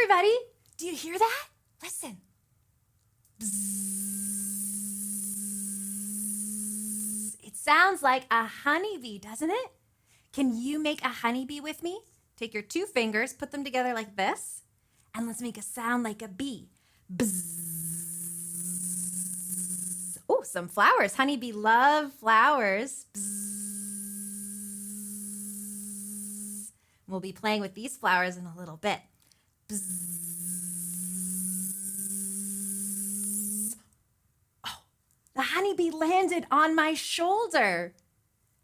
everybody. Do you hear that? Listen. It sounds like a honeybee, doesn't it? Can you make a honeybee with me? Take your 2 fingers, put them together like this, and let's make a sound like a bee. Bzzz. Oh, some flowers. Honeybee love flowers. Bzzz. We'll be playing with these flowers in a little bit. Bzzz. Oh, the honeybee landed on my shoulder.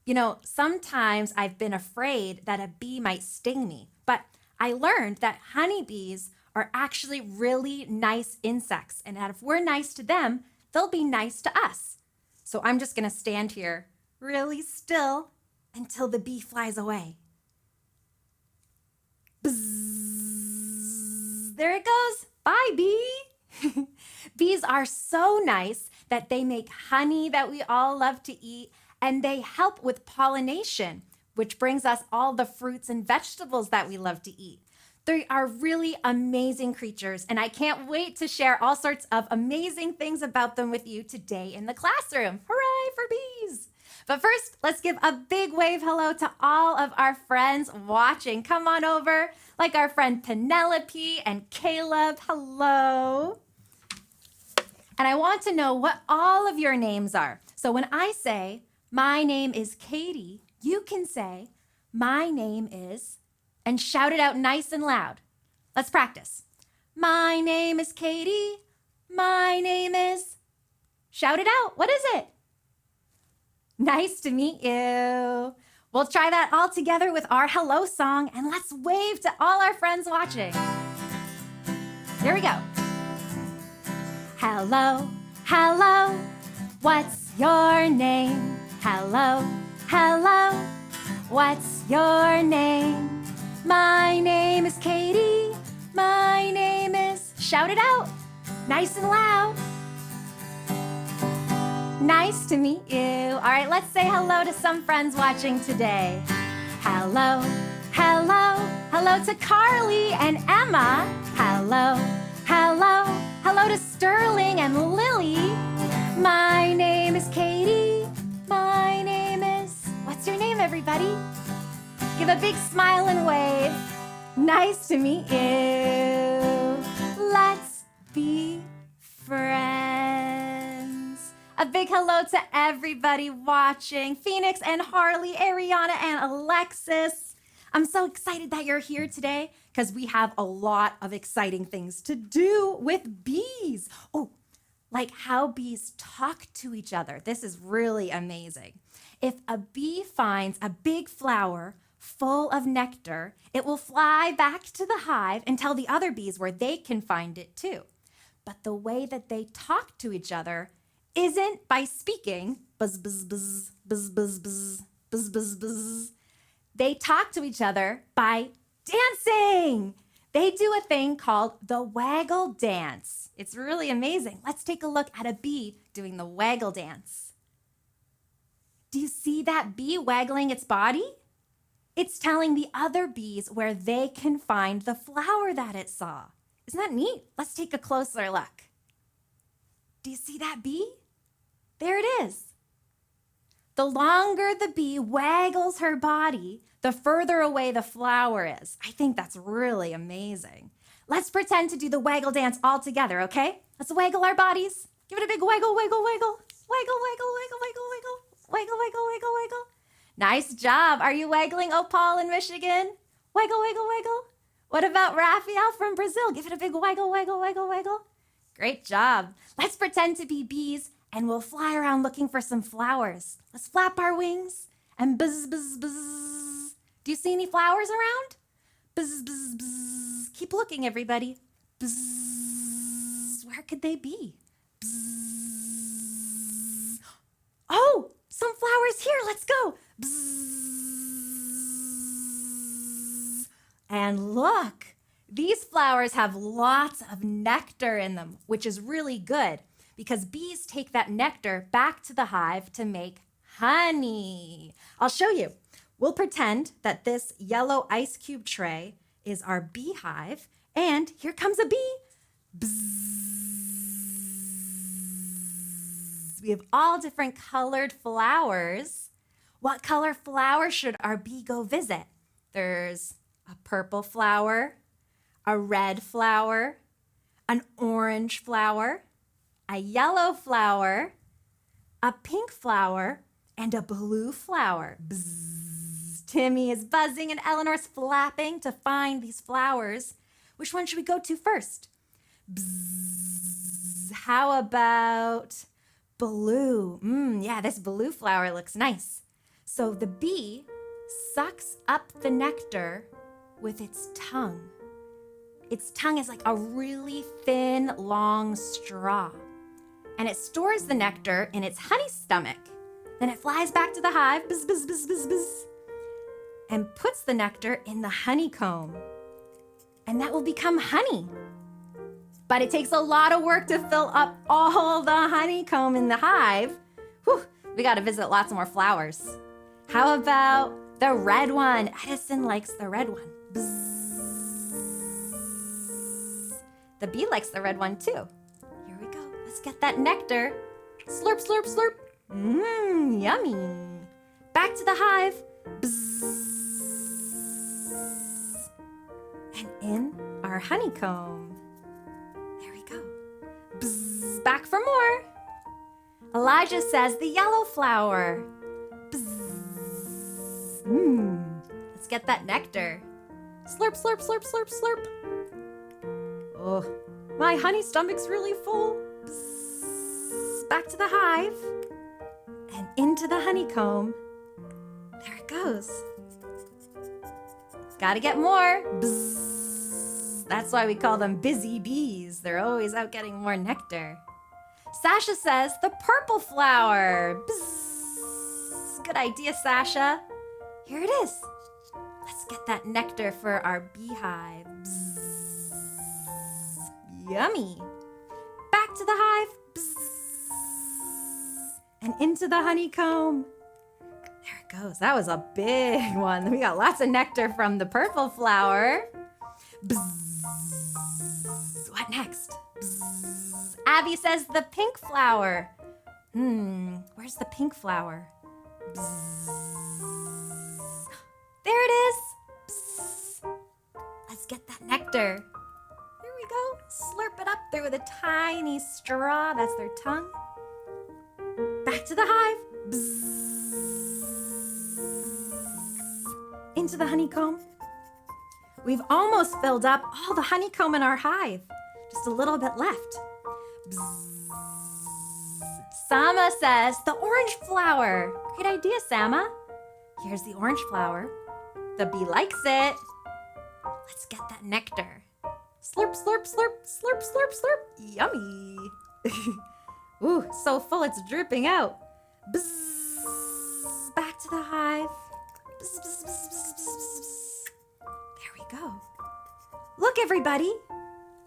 You know, sometimes I've been afraid that a bee might sting me, but I learned that honeybees are actually really nice insects, and that if we're nice to them, they'll be nice to us. So I'm just gonna stand here really still until the bee flies away. Bzzz. There it goes. Bye, bee. Bees are so nice that they make honey that we all love to eat, and they help with pollination, which brings us all the fruits and vegetables that we love to eat. They are really amazing creatures, and I can't wait to share all sorts of amazing things about them with you today in the classroom. Hooray for bees! But first, let's give a big wave hello to all of our friends watching. Come on over, like our friend Penelope and Caleb. Hello. And I want to know what all of your names are. So when I say, my name is Katie, you can say, my name is, and shout it out nice and loud. Let's practice. My name is Katie. My name is, shout it out. What is it? Nice to meet you. We'll try that all together with our hello song, and let's wave to all our friends watching. Here we go. Hello, hello, what's your name? Hello, hello, what's your name? My name is Katie. My name is, shout it out, nice and loud. Nice to meet you. All right, let's say hello to some friends watching today. Hello, hello, hello to Carly and Emma. Hello, hello, hello to Sterling and Lily. My name is Katie. My name is, what's your name, everybody? Give a big smile and wave. Nice to meet you. Let's be friends. A big hello to everybody watching. Phoenix and Harley, Ariana and Alexis. I'm so excited that you're here today because we have a lot of exciting things to do with bees. Oh, like how bees talk to each other. This is really amazing. If a bee finds a big flower full of nectar, it will fly back to the hive and tell the other bees where they can find it too. But the way that they talk to each other isn't by speaking, buzz, buzz, buzz, buzz, buzz, buzz, buzz, buzz, buzz. They talk to each other by dancing. They do a thing called the waggle dance. It's really amazing. Let's take a look at a bee doing the waggle dance. Do you see that bee waggling its body? It's telling the other bees where they can find the flower that it saw. Isn't that neat? Let's take a closer look. Do you see that bee? There it is. The longer the bee waggles her body, the further away the flower is. I think that's really amazing. Let's pretend to do the waggle dance all together, okay? Let's waggle our bodies. Give it a big waggle, waggle, waggle. Waggle, waggle, waggle, waggle, waggle. Waggle, waggle, waggle, waggle. Nice job. Are you waggling, Opal in Michigan? Waggle, waggle, waggle. What about Raphael from Brazil? Give it a big waggle, waggle, waggle, waggle. Great job. Let's pretend to be bees and we'll fly around looking for some flowers. Let's flap our wings and buzz, buzz, buzz. Do you see any flowers around? Buzz, buzz, buzz. Keep looking, everybody. Buzz. Where could they be? Buzz. Oh, some flowers here. Let's go. Bzzz. And look, these flowers have lots of nectar in them, which is really good because bees take that nectar back to the hive to make honey. I'll show you. We'll pretend that this yellow ice cube tray is our beehive And here comes a bee. Bzzz. We have all different colored flowers. What color flower should our bee go visit? There's a purple flower, a red flower, an orange flower, a yellow flower, a pink flower, and a blue flower. Bzzz. Timmy is buzzing and Eleanor's flapping to find these flowers. Which one should we go to first? Bzzz. How about blue? Yeah, this blue flower looks nice. So the bee sucks up the nectar with its tongue. Its tongue is like a really thin, long straw. And it stores the nectar in its honey stomach. Then it flies back to the hive, buzz, buzz, buzz, buzz, buzz, and puts the nectar in the honeycomb. And that will become honey. But it takes a lot of work to fill up all the honeycomb in the hive. Whew, we got to visit lots more flowers. How about the red one? Edison likes the red one. Bzzz. The bee likes the red one too. Here we go. Let's get that nectar. Slurp, slurp, slurp. Yummy. Back to the hive. Bzzz. And in our honeycomb. There we go. Bzzz. Back for more. Elijah says the yellow flower. Bzzz. Let's get that nectar. Slurp, slurp, slurp, slurp, slurp. Oh, my honey stomach's really full. Bzzz. Back to the hive and into the honeycomb. There it goes. Gotta get more. Bzzz. That's why we call them busy bees. They're always out getting more nectar. Sasha says the purple flower. Bzzz. Good idea, Sasha. Here it is. Let's get that nectar for our beehive. Bzzz. Yummy. Back to the hive. Bzzz. And into the honeycomb. There it goes. That was a big one. We got lots of nectar from the purple flower. Bzzz. What next? Bzzz. Abby says the pink flower. Where's the pink flower? Bzzz. There it is. Bzzz. Let's get that nectar. Here we go. Slurp it up there with a tiny straw. That's their tongue. Back to the hive. Bzzz. Into the honeycomb. We've almost filled up all the honeycomb in our hive. Just a little bit left. Bzzz. Sama says the orange flower. Great idea, Sama. Here's the orange flower. The bee likes it. Let's get that nectar. Slurp, slurp, slurp, slurp, slurp, slurp. Yummy. Ooh, so full it's dripping out. Bzzz. Back to the hive. Bzz, bzz, bzz, bzz, bzz, bzz. There we go. Look, everybody.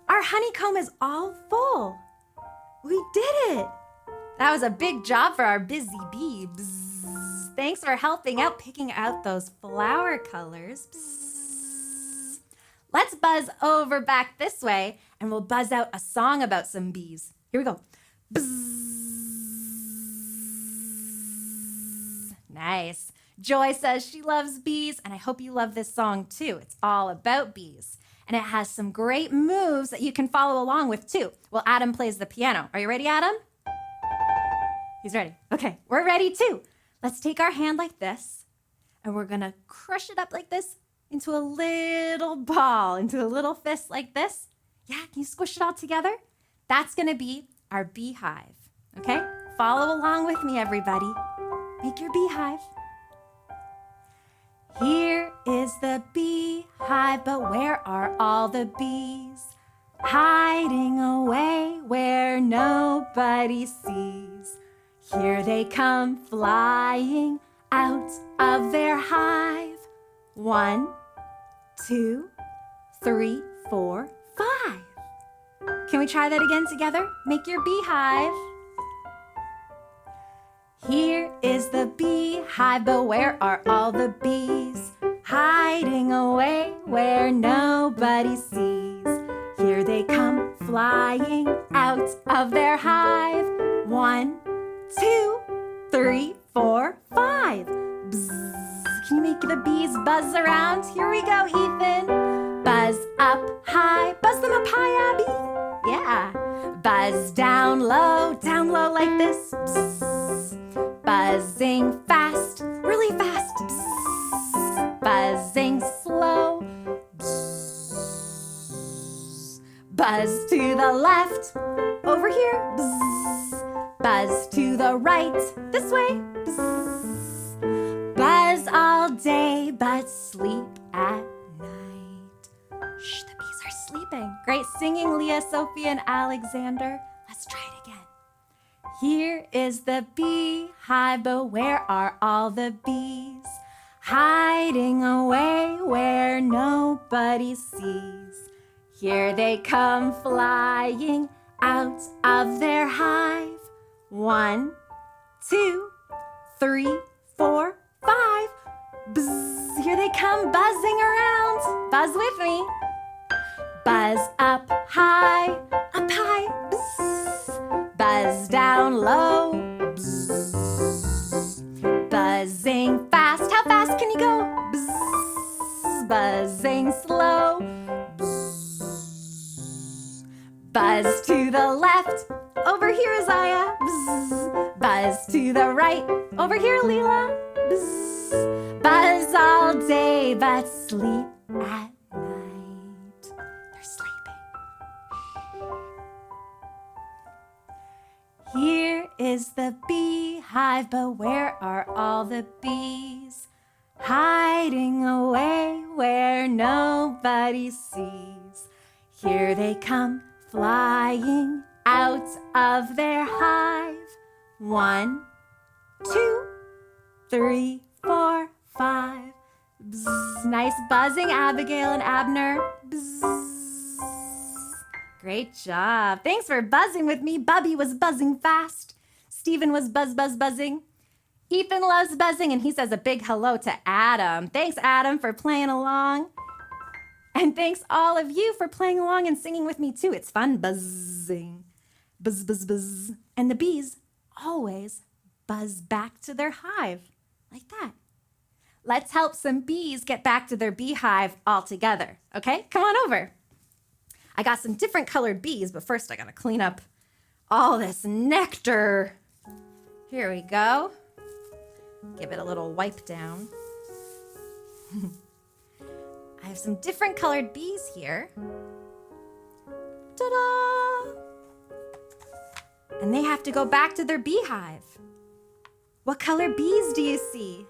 Our honeycomb is all full. We did it. That was a big job for our busy bee. Bzz. Thanks for helping out picking out those flower colors. Bzz. Let's buzz over back this way and we'll buzz out a song about some bees. Here we go. Bzz. Nice. Joy says she loves bees, and I hope you love this song too. It's all about bees. And it has some great moves that you can follow along with too. Well, Adam plays the piano. Are you ready, Adam? He's ready. Okay, we're ready too. Let's take our hand like this, and we're gonna crush it up like this into a little ball, into a little fist like this. Yeah, can you squish it all together? That's gonna be our beehive, okay? Follow along with me, everybody. Make your beehive. Here is the beehive, but where are all the bees? Hiding away where nobody sees. Here they come flying out of their hive. 1, 2, 3, 4, 5. Can we try that again together? Make your beehive. Here is the beehive, but where are all the bees? Hiding away where nobody sees. they come flying out of their hive. 1, 2, 3, 4, 5. Bzz. Can you make the bees buzz around? Here we go, Ethan. Buzz up high. Buzz them up high, Abby. Yeah. Buzz down low like this. Bzz. Buzzing fast, really fast. Bzz. Buzzing slow. Bzz. Buzz to the left, over here. Bzz. Buzz to the right, this way. Bzz. Buzz all day, but sleep at night. Shh, the bees are sleeping. Great singing, Leah, Sophie, and Alexander. Let's try it again. Here is the beehive, but where are all the bees? Hiding away where nobody sees. Here they come flying out of their hive. 1, 2, 3, 4, 5. Bzz, here they come buzzing around. Buzz with me. Buzz up high, bzz. Buzz down low, bzz. Buzzing fast, how fast can you go? Bzz. Buzzing slow, bzz. Buzz to the left, over here is Aya, bzz. Buzz to the right, over here Leela, bzz. Buzz all day, but sleep at night. They're sleeping. Here is the beehive, but where are all the bees? Hiding away where nobody sees. Here they come flying out of their hive. 1, 2, 3, 4, 5. Bzz. Nice buzzing, Abigail and Abner. Bzz. Great job. Thanks for buzzing with me. Bubby was buzzing fast. Stephen was buzzing. Ethan loves buzzing, and he says a big hello to Adam. Thanks, Adam, for playing along. And thanks all of you for playing along and singing with me too. It's fun buzzing. Buzz, buzz, buzz. And the bees always buzz back to their hive like that. Let's help some bees get back to their beehive all together, okay? Come on over. I got some different colored bees, but first I gotta clean up all this nectar. Here we go. Give it a little wipe down. I have some different colored bees here. Ta-da! And they have to go back to their beehive. What color bees do you see?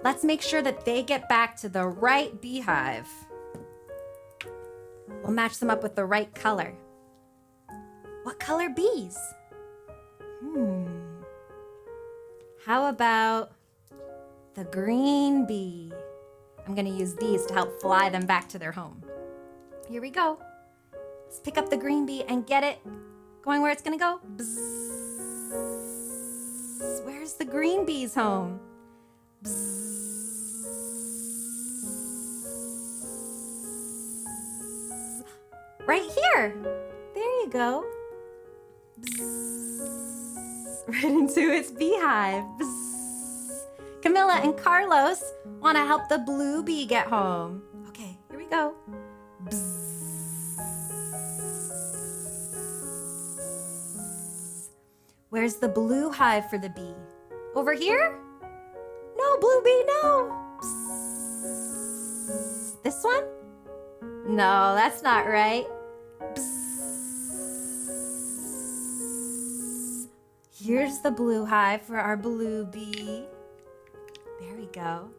Let's make sure that they get back to the right beehive. We'll match them up with the right color. What color bees? How about the green bee? I'm gonna use these to help fly them back to their home. Here we go. Let's pick up the green bee and get it going where it's gonna go. Bzzz. Where's the green bee's home? Bzzz. Right here. There you go. Bzzz. Right into its beehive. Bzzz. Camilla and Carlos want to help the blue bee get home. Okay, here we go. Bzzz. Where's the blue hive for the bee? Over here? No, blue bee, no. Bzzz. This one? No, that's not right. Bzzz. Here's the blue hive for our blue bee. There we go.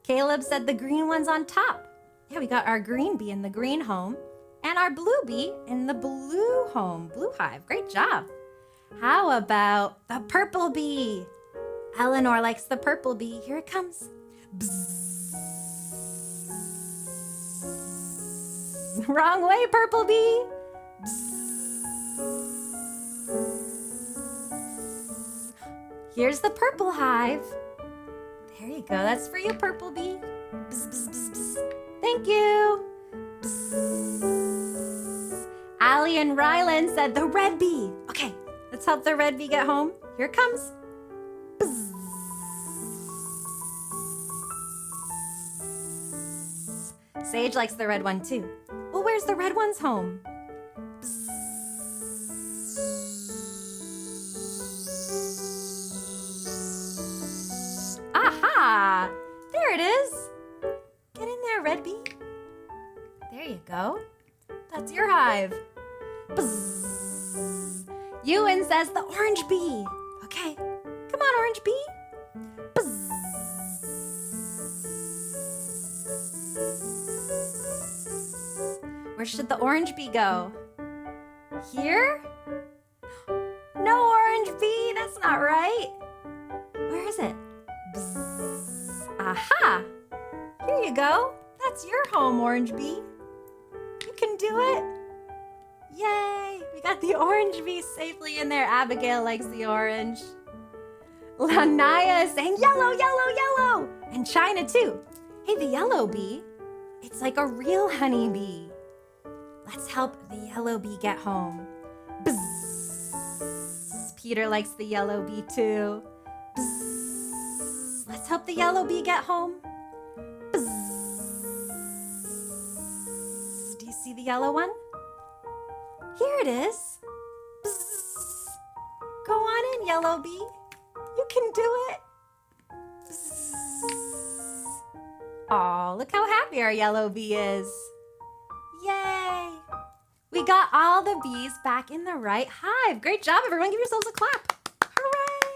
Caleb said the green one's on top. Yeah, we got our green bee in the green home and our blue bee in the blue home, blue hive. Great job. How about the purple bee? Eleanor likes the purple bee. Here it comes. Bzzz. Wrong way, purple bee. Bzzz. Here's the purple hive. There you go. That's for you, purple bee. Bzz, bzz, bzz, bzz. Thank you. Bzz. Allie and Rylan said the red bee. Okay, let's help the red bee get home. Here it comes. Bzz. Sage likes the red one too. Well, where's the red one's home? Bzz. Aha! There it is. Get in there, red bee. There you go. That's your hive. Bzz. Ewan says the orange bee. Okay, come on, orange bee. Bzz. Where should the orange bee go? Here? No orange bee, that's not right. Where is it? Bzz. Aha! Here you go. That's your home, orange bee. You can do it. Yay! We got the orange bee safely in there. Abigail likes the orange. Lanaya is saying yellow, yellow, yellow. And China too. Hey, the yellow bee. It's like a real honeybee. Let's help the yellow bee get home. Bzz. Peter likes the yellow bee too. Bzz. Let's help the yellow bee get home. Bzz. Do you see the yellow one? Here it is. Bzz. Go on in, yellow bee. You can do it. Bzz. Aw, look how happy our yellow bee is. Yay! We got all the bees back in the right hive. Great job, everyone. Give yourselves a clap. Hooray!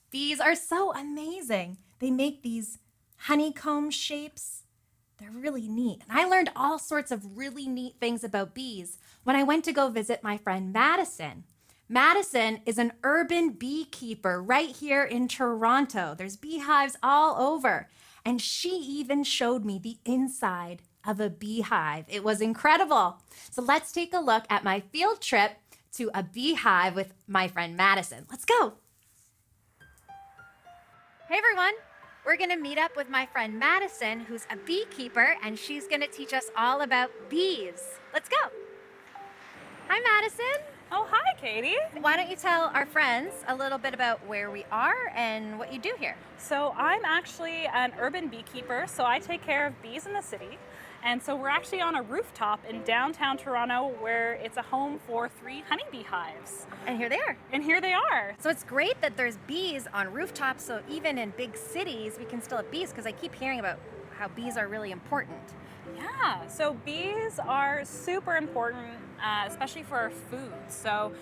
Bees are so amazing. They make these honeycomb shapes. They're really neat. And I learned all sorts of really neat things about bees when I went to go visit my friend Madison. Madison is an urban beekeeper right here in Toronto. There's beehives all over. And she even showed me the inside of a beehive. It was incredible. So let's take a look at my field trip to a beehive with my friend Madison. Let's go. Hey everyone. We're gonna meet up with my friend Madison, who's a beekeeper, and she's gonna teach us all about bees. Let's go. Hi, Madison. Oh, hi, Katie. Why don't you tell our friends a little bit about where we are and what you do here? So I'm actually an urban beekeeper, so I take care of bees in the city. And so we're actually on a rooftop in downtown Toronto where it's a home for 3 honeybee hives. And here they are. And here they are. So it's great that there's bees on rooftops, so even in big cities, we can still have bees, because I keep hearing about how bees are really important. Yeah, so bees are super important, especially for our food. So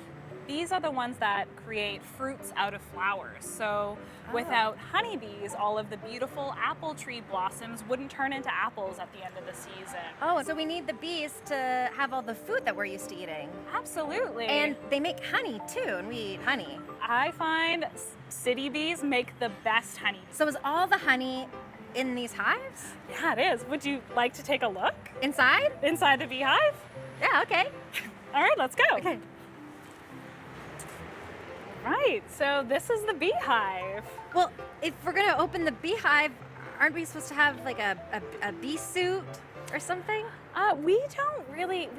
bees are the ones that create fruits out of flowers. So without honeybees, all of the beautiful apple tree blossoms wouldn't turn into apples at the end of the season. Oh, so we need the bees to have all the food that we're used to eating. Absolutely. And they make honey too, and we eat honey. I find city bees make the best honey. So is all the honey in these hives? Yeah, it is. Would you like to take a look? Inside? Inside the beehive? Yeah, okay. All right, let's go. Okay. Right, so this is the beehive. Well, if we're gonna open the beehive, aren't we supposed to have like a bee suit or something? We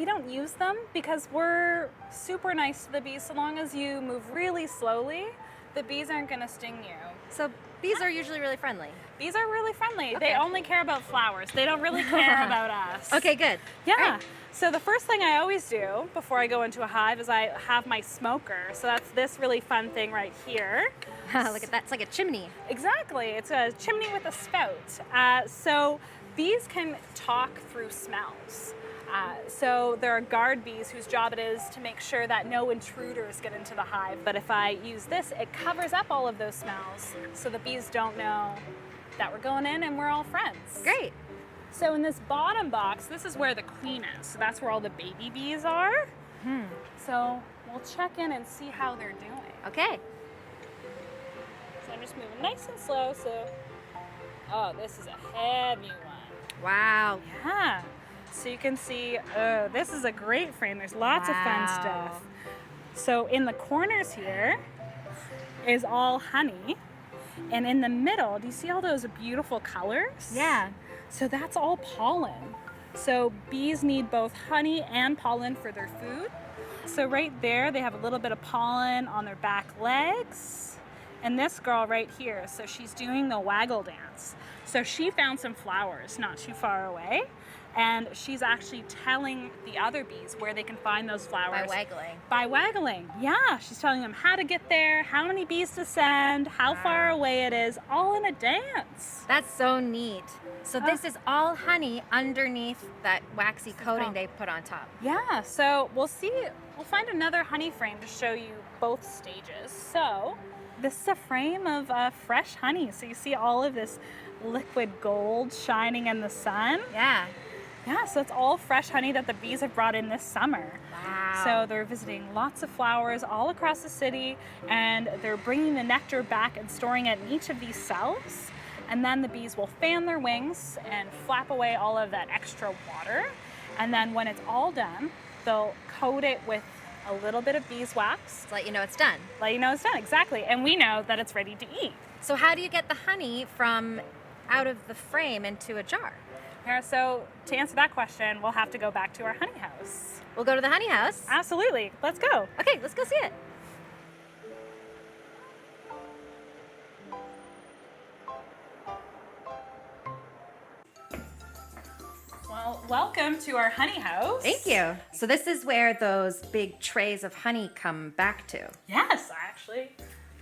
don't use them because we're super nice to the bees. So long as you move really slowly, the bees aren't gonna sting you. So bees are usually really friendly. Bees are really friendly. Okay. They only care about flowers. They don't really care about us. Okay, good. Yeah. Right. So the first thing I always do before I go into a hive is I have my smoker. So that's this really fun thing right here. Look at that, it's like a chimney. Exactly. It's a chimney with a spout. So bees can talk through smells. So there are guard bees whose job it is to make sure that no intruders get into the hive. But if I use this, it covers up all of those smells so the bees don't know that we're going in and we're all friends. Great. So in this bottom box, this is where the queen is. So that's where all the baby bees are. So we'll check in and see how they're doing. Okay. So I'm just moving nice and slow. So, oh, this is a heavy one. Wow. Yeah. So you can see, oh, this is a great frame. There's lots of fun stuff. So in the corners here is all honey. And in the middle, do you see all those beautiful colors? Yeah. So that's all pollen. So bees need both honey and pollen for their food. So right there, they have a little bit of pollen on their back legs. And this girl right here, so she's doing the waggle dance. So she found some flowers not too far away. And she's actually telling the other bees where they can find those flowers. By waggling. By waggling, yeah. She's telling them how to get there, how many bees to send, how far away it is, all in a dance. That's so neat. So this is all honey underneath that waxy coating they put on top. Yeah, so we'll find another honey frame to show you both stages. So this is a frame of fresh honey. So you see all of this liquid gold shining in the sun. Yeah. Yeah, so it's all fresh honey that the bees have brought in this summer. Wow. So they're visiting lots of flowers all across the city, and they're bringing the nectar back and storing it in each of these cells. And then the bees will fan their wings and flap away all of that extra water. And then when it's all done, they'll coat it with a little bit of beeswax. To let you know it's done. Let you know it's done, exactly. And we know that it's ready to eat. So how do you get the honey from out of the frame into a jar? Yeah, so to answer that question, we'll have to go back to our honey house. We'll go to the honey house. Absolutely. Let's go. Okay, let's go see it. Well, welcome to our honey house. Thank you. So this is where those big trays of honey come back to. Yes, I actually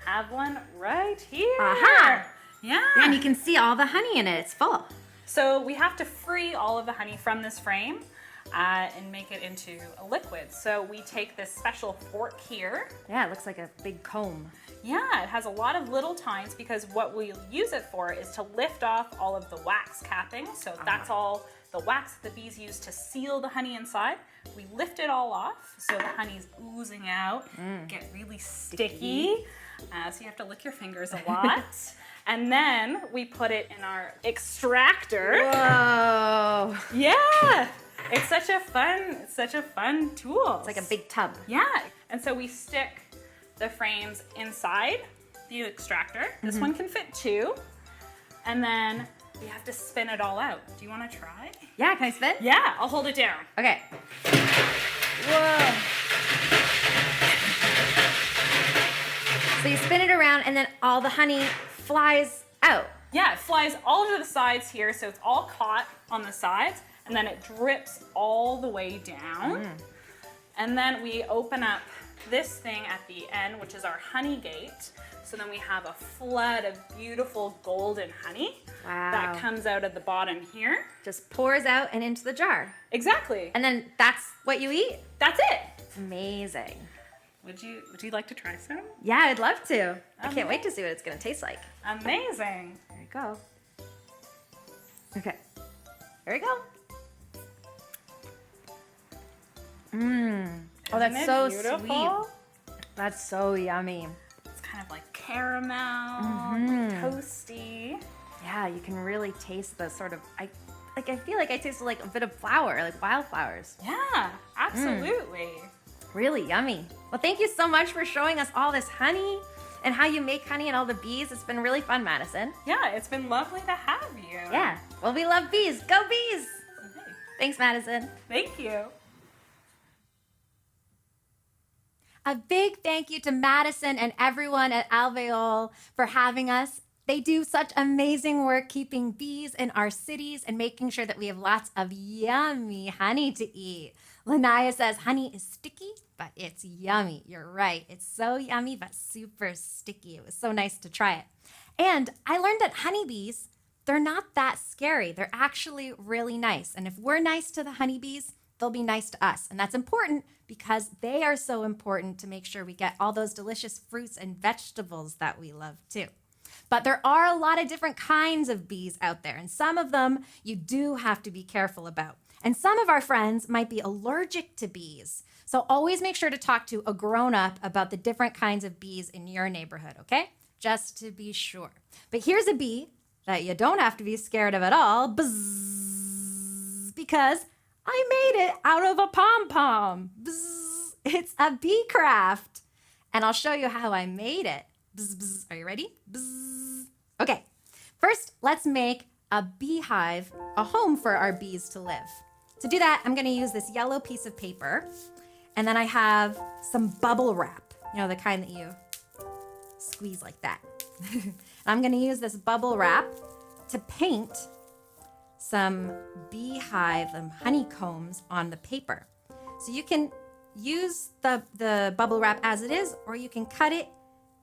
have one right here. Aha. Yeah. And you can see all the honey in it. It's full. So we have to free all of the honey from this frame and make it into a liquid. So we take this special fork here. Yeah, it looks like a big comb. Yeah, it has a lot of little tines because what we'll use it for is to lift off all of the wax capping. So that's all the wax that the bees use to seal the honey inside. We lift it all off so the honey's oozing out, get really sticky. So you have to lick your fingers a lot. And then we put it in our extractor. Whoa. Yeah, it's such a fun tool. It's like a big tub. Yeah, and so we stick the frames inside the extractor. This one can fit 2, and then we have to spin it all out. Do you want to try? Yeah, can I spin? Yeah, I'll hold it down. Okay. Whoa. So you spin it around and then all the honey flies out. Yeah, it flies all over the sides here, so it's all caught on the sides, and then it drips all the way down. And then we open up this thing at the end, which is our honey gate. So then we have a flood of beautiful golden honey that comes out of the bottom here. Just pours out and into the jar. Exactly. And then that's what you eat? That's it. It's amazing. Would you like to try some? Yeah, I'd love to. I can't wait to see what it's going to taste like. Amazing. There you go. Okay. Here we go. Oh, that's Isn't it so beautiful? sweet. That's so yummy. It's kind of like caramel, toasty. Yeah, you can really taste the sort of I feel like I tasted like a bit of flower, like wildflowers. Yeah, absolutely. Really yummy. Well, thank you so much for showing us all this honey and how you make honey and all the bees. It's been really fun, Madison. Yeah, it's been lovely to have you. Yeah. Well, we love bees. Go bees. Okay. Thanks, Madison. Thank you. A big thank you to Madison and everyone at Alveole for having us. They do such amazing work keeping bees in our cities and making sure that we have lots of yummy honey to eat. Lanaya says honey is sticky, but it's yummy. You're right. It's so yummy, but super sticky. It was so nice to try it. And I learned that honeybees, they're not that scary. They're actually really nice. And if we're nice to the honeybees, they'll be nice to us. And that's important because they are so important to make sure we get all those delicious fruits and vegetables that we love too. But there are a lot of different kinds of bees out there, and some of them you do have to be careful about. And some of our friends might be allergic to bees. So always make sure to talk to a grown-up about the different kinds of bees in your neighborhood, okay? Just to be sure. But here's a bee that you don't have to be scared of at all. Buzz, because I made it out of a pom-pom. Bzz. It's a bee craft. And I'll show you how I made it. Bzz, bzz. Are you ready? Bzz. Okay, first let's make a beehive, a home for our bees to live. To do that, I'm gonna use this yellow piece of paper, and then I have some bubble wrap, you know, the kind that you squeeze like that. I'm gonna use this bubble wrap to paint some beehive honeycombs on the paper. So you can use the bubble wrap as it is, or you can cut it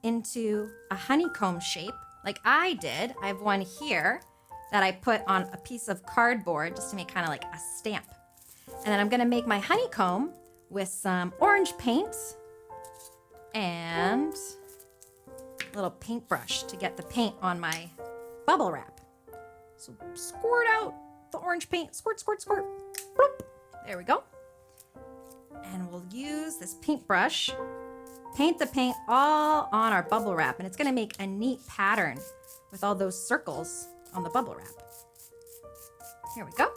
into a honeycomb shape like I did. I have one here that I put on a piece of cardboard just to make kind of like a stamp. And then I'm gonna make my honeycomb with some orange paint and a little paintbrush to get the paint on my bubble wrap. So squirt out the orange paint, squirt, squirt, squirt. Bloop. There we go. And we'll use this paintbrush, paint the paint all on our bubble wrap, and it's gonna make a neat pattern with all those circles on the bubble wrap. Here we go.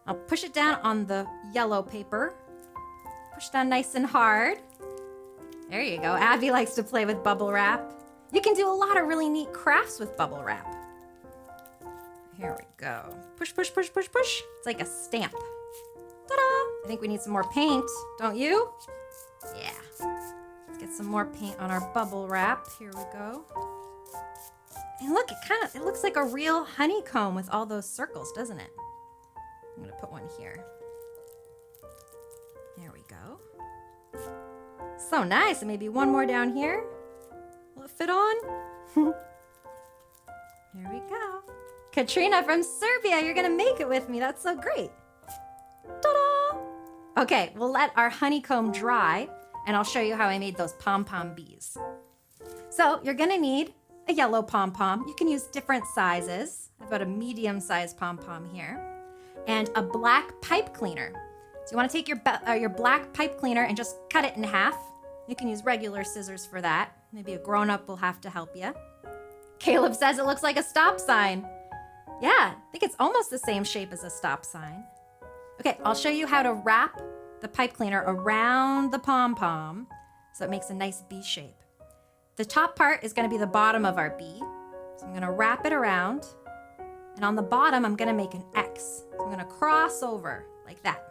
I'll push it down on the yellow paper. Push down nice and hard. There you go. Abby likes to play with bubble wrap. You can do a lot of really neat crafts with bubble wrap. Here we go. Push, push, push, push, push. It's like a stamp. Ta-da! I think we need some more paint, don't you? Yeah. Let's get some more paint on our bubble wrap. Here we go. And look, it looks like a real honeycomb with all those circles, doesn't it? I'm gonna put one here. There we go. So nice. And maybe one more down here. Will it fit on? Here we go. Katrina from Serbia, you're gonna make it with me. That's so great. Ta-da! Okay, we'll let our honeycomb dry, and I'll show you how I made those pom-pom bees. So you're gonna need a yellow pom-pom. You can use different sizes. I've got a medium-sized pom-pom here, and a black pipe cleaner. So you want to take your black pipe cleaner and just cut it in half. You can use regular scissors for that. Maybe a grown-up will have to help you. Caleb says it looks like a stop sign. Yeah, I think it's almost the same shape as a stop sign. Okay, I'll show you how to wrap the pipe cleaner around the pom-pom so it makes a nice bee shape. The top part is going to be the bottom of our bee. So I'm going to wrap it around. And on the bottom, I'm going to make an X. So I'm going to cross over like that.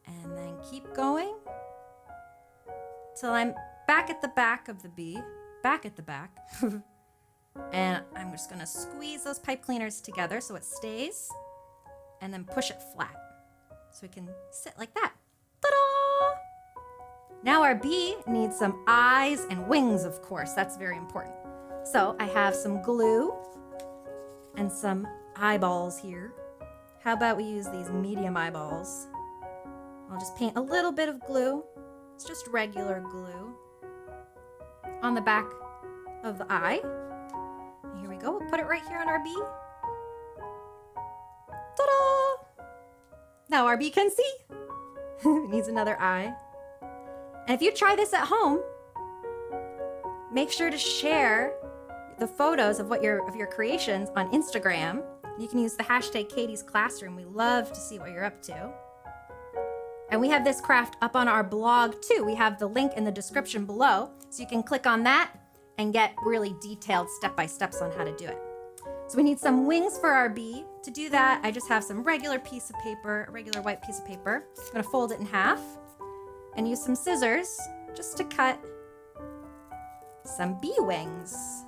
And then keep going till I'm back at the back of the bee. Back at the back. And I'm just going to squeeze those pipe cleaners together so it stays. And then push it flat. So it can sit like that. Ta-da! Now our bee needs some eyes and wings, of course. That's very important. So I have some glue and some eyeballs here. How about we use these medium eyeballs? I'll just paint a little bit of glue. It's just regular glue on the back of the eye. And here we go. We'll put it right here on our bee. Ta-da! Now our bee can see. It needs another eye. And if you try this at home, make sure to share the photos of your creations on Instagram. You can use the hashtag Katie's Classroom. We love to see what you're up to. And we have this craft up on our blog too. We have the link in the description below, so you can click on that and get really detailed step-by-steps on how to do it. So we need some wings for our bee. To do that, I just have some regular piece of paper, a regular white piece of paper. I'm gonna fold it in half and use some scissors just to cut some bee wings,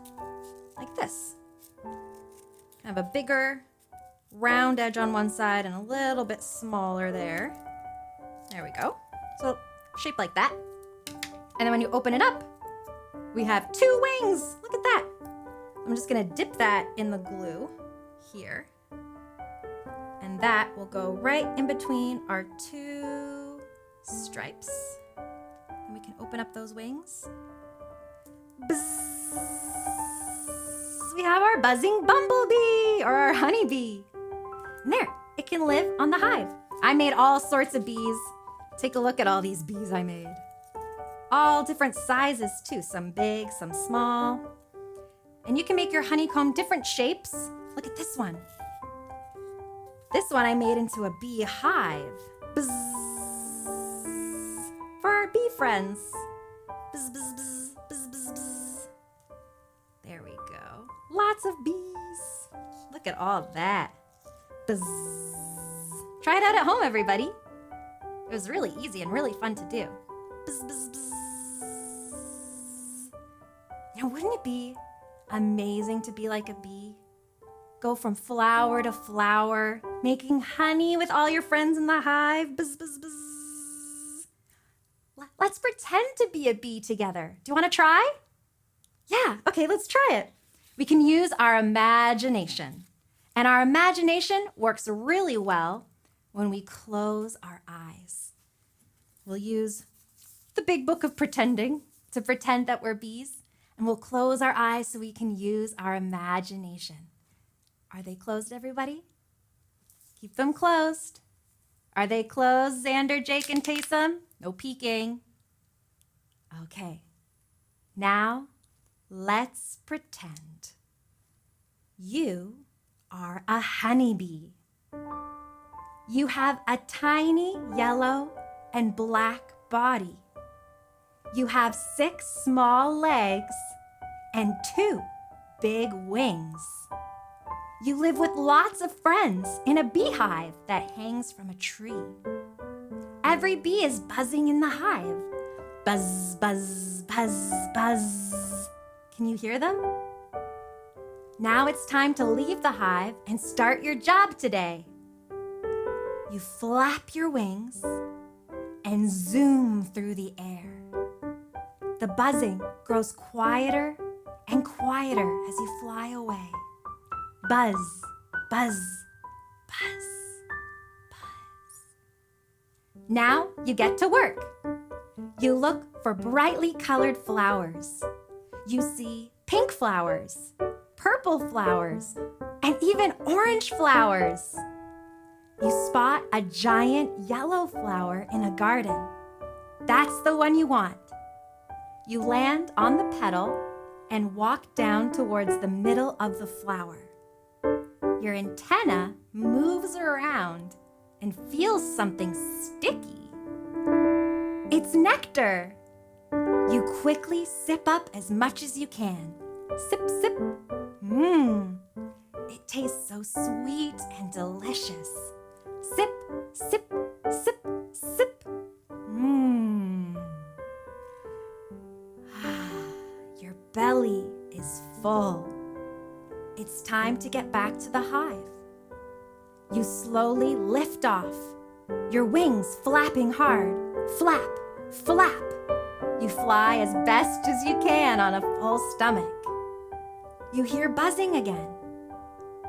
like this. Kind of a bigger round edge on one side and a little bit smaller there. There we go. So shape like that. And then when you open it up, we have 2 wings. Look at that. I'm just gonna dip that in the glue here. And that will go right in between our 2 stripes. And we can open up those wings. Buzz. We have our buzzing bumblebee or our honeybee. And there, it can live on the hive. I made all sorts of bees. Take a look at all these bees I made. All different sizes too, some big, some small. And you can make your honeycomb different shapes. Look at this one. This one I made into a beehive. Buzz. For our bee friends. Buzz, buzz, buzz, buzz, buzz, buzz. There we go. Lots of bees. Look at all that. Buzz. Try it out at home, everybody. It was really easy and really fun to do. Bzz, bzz, bzz. Now, wouldn't it be amazing to be like a bee? Go from flower to flower, making honey with all your friends in the hive. Bzz, bzz, bzz. Let's pretend to be a bee together. Do you want to try? Yeah, okay, let's try it. We can use our imagination. And our imagination works really well when we close our eyes. We'll use the big book of pretending to pretend that we're bees. And we'll close our eyes so we can use our imagination. Are they closed, everybody? Keep them closed. Are they closed, Xander, Jake, and Taysom? No peeking. Okay. Now, let's pretend you are a honeybee. You have a tiny yellow and black body. You have 6 small legs and 2 big wings. You live with lots of friends in a beehive that hangs from a tree. Every bee is buzzing in the hive. Buzz, buzz, buzz, buzz. Can you hear them? Now it's time to leave the hive and start your job today. You flap your wings and zoom through the air. The buzzing grows quieter and quieter as you fly away. Buzz, buzz, buzz, buzz. Now you get to work. You look for brightly colored flowers. You see pink flowers, purple flowers, and even orange flowers. You spot a giant yellow flower in a garden. That's the one you want. You land on the petal and walk down towards the middle of the flower. Your antenna moves around and feels something sticky. It's nectar. You quickly sip up as much as you can. Sip, sip. Mmm. It tastes so sweet and delicious. Sip, sip, sip, sip. Mmm. Your belly is full. It's time to get back to the hive. You slowly lift off, your wings flapping hard. Flap, flap. You fly as best as you can on a full stomach. You hear buzzing again.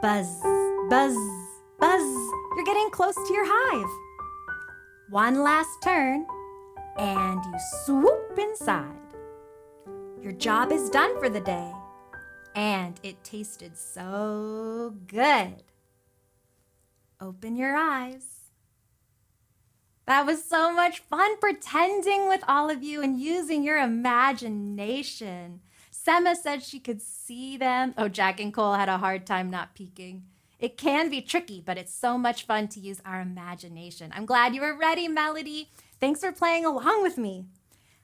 Buzz, buzz, buzz. You're getting close to your hive. One last turn, and you swoop inside. Your job is done for the day, and it tasted so good. Open your eyes. That was so much fun pretending with all of you and using your imagination. Sema said she could see them. Oh, Jack and Cole had a hard time not peeking. It can be tricky, but it's so much fun to use our imagination. I'm glad you were ready, Melody. Thanks for playing along with me.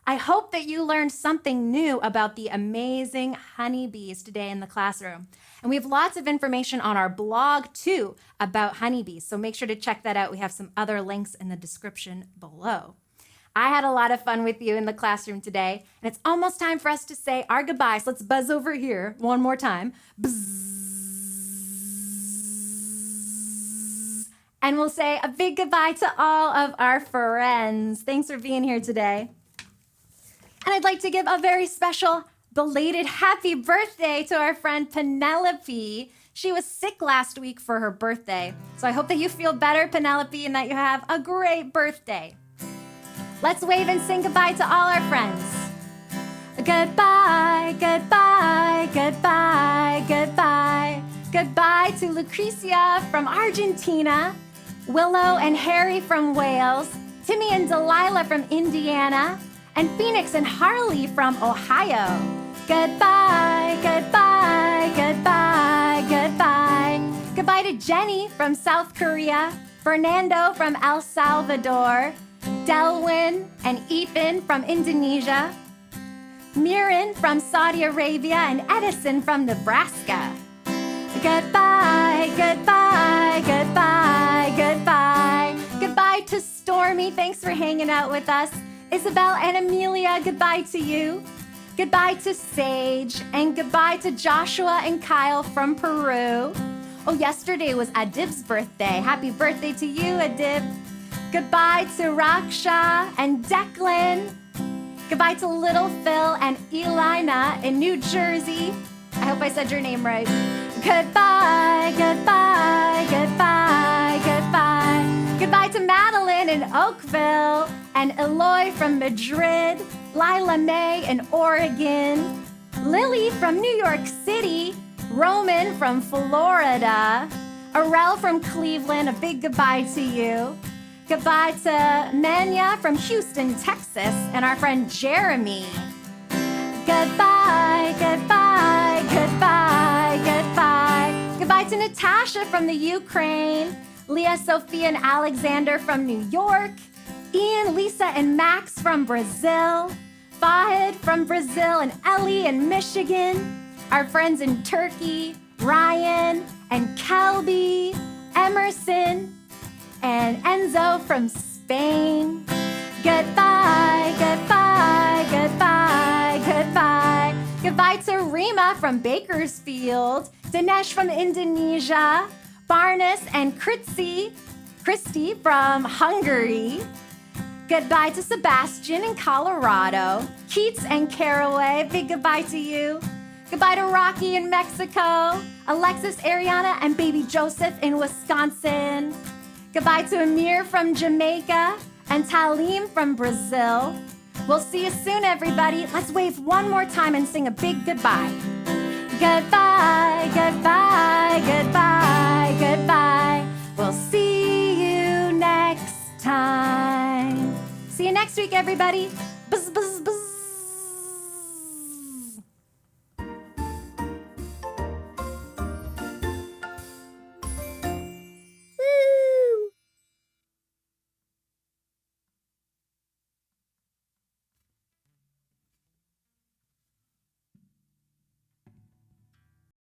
I hope that you learned something new about the amazing honeybees today in the classroom. And we have lots of information on our blog, too, about honeybees. So make sure to check that out. We have some other links in the description below. I had a lot of fun with you in the classroom today. And it's almost time for us to say our goodbyes. Let's buzz over here one more time. Buzz. And we'll say a big goodbye to all of our friends. Thanks for being here today. And I'd like to give a very special belated happy birthday to our friend Penelope. She was sick last week for her birthday. So I hope that you feel better, Penelope, and that you have a great birthday. Let's wave and sing goodbye to all our friends. Goodbye, goodbye, goodbye, goodbye. Goodbye to Lucrecia from Argentina, Willow and Harry from Wales, Timmy and Delilah from Indiana, and Phoenix and Harley from Ohio. Goodbye, goodbye, goodbye, goodbye. Goodbye to Jenny from South Korea, Fernando from El Salvador, Delwyn and Ethan from Indonesia, Miran from Saudi Arabia, and Edison from Nebraska. Goodbye, goodbye, goodbye, goodbye. Goodbye to Stormy. Thanks for hanging out with us. Isabel and Amelia, goodbye to you. Goodbye to Sage. And goodbye to Joshua and Kyle from Peru. Oh, yesterday was Adib's birthday. Happy birthday to you, Adib. Goodbye to Raksha and Declan. Goodbye to Little Phil and Elina in New Jersey. I hope I said your name right. Goodbye, goodbye, goodbye, goodbye. Goodbye to Madeline in Oakville and Eloy from Madrid, Lila May in Oregon, Lily from New York City, Roman from Florida, Arel from Cleveland, a big goodbye to you. Goodbye to Menya from Houston, Texas, and our friend Jeremy. Goodbye, goodbye, goodbye, goodbye. Goodbye to Natasha from the Ukraine, Leah, Sophia, and Alexander from New York, Ian, Lisa, and Max from Brazil, Fahid from Brazil, and Ellie in Michigan, our friends in Turkey, Ryan and Kelby, Emerson, and Enzo from Spain. Goodbye, goodbye, goodbye, goodbye. Goodbye to Rima from Bakersfield, Dinesh from Indonesia, Barnes and Christy from Hungary. Goodbye to Sebastian in Colorado, Keats and Caraway, big goodbye to you. Goodbye to Rocky in Mexico, Alexis, Ariana, and baby Joseph in Wisconsin. Goodbye to Amir from Jamaica and Talim from Brazil. We'll see you soon, everybody. Let's wave one more time and sing a big goodbye. Goodbye, goodbye, goodbye, goodbye. We'll see you next time. See you next week, everybody.